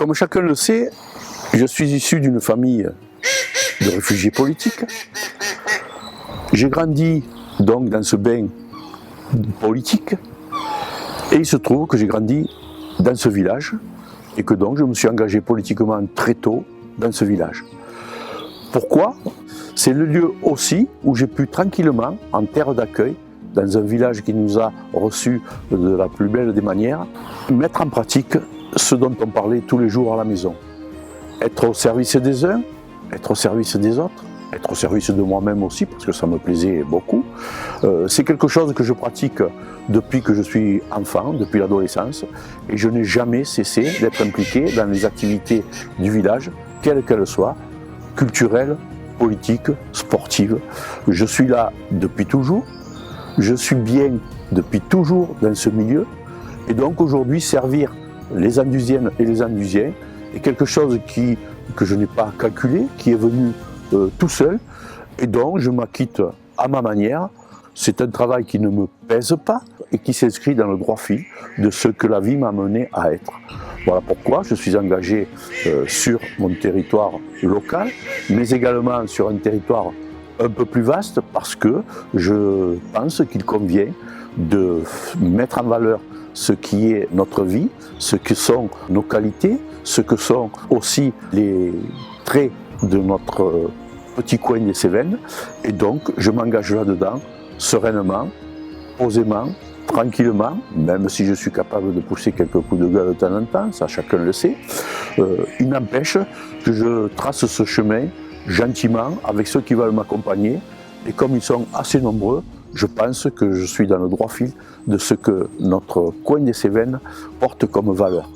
Comme chacun le sait, je suis issu d'une famille de réfugiés politiques. J'ai grandi donc dans ce bain politique et il se trouve que j'ai grandi dans ce village et que donc je me suis engagé politiquement très tôt dans ce village. Pourquoi ? C'est le lieu aussi où j'ai pu tranquillement, en terre d'accueil, dans un village qui nous a reçus de la plus belle des manières, mettre en pratique ce dont on parlait tous les jours à la maison. Être au service des uns, être au service des autres, être au service de moi-même aussi, parce que ça me plaisait beaucoup. C'est quelque chose que je pratique depuis que je suis enfant, depuis l'adolescence, et je n'ai jamais cessé d'être impliqué dans les activités du village, quelles qu'elles soient, culturelles, politiques, sportives. Je suis là depuis toujours, je suis bien depuis toujours dans ce milieu, et donc aujourd'hui servir les Andusiennes et les Andusiens est quelque chose que je n'ai pas calculé, qui est venu tout seul, et donc je m'acquitte à ma manière. C'est un travail qui ne me pèse pas et qui s'inscrit dans le droit fil de ce que la vie m'a amené à être. Voilà pourquoi je suis engagé sur mon territoire local, mais également sur un territoire un peu plus vaste, parce que je pense qu'il convient de mettre en valeur ce qui est notre vie, ce que sont nos qualités, ce que sont aussi les traits de notre petit coin des Cévennes. Et donc, je m'engage là-dedans, sereinement, posément, tranquillement, même si je suis capable de pousser quelques coups de gueule de temps en temps, ça chacun le sait. Il n'empêche que je trace ce chemin gentiment avec ceux qui veulent m'accompagner. Et comme ils sont assez nombreux, je pense que je suis dans le droit fil de ce que notre coin des Cévennes porte comme valeur.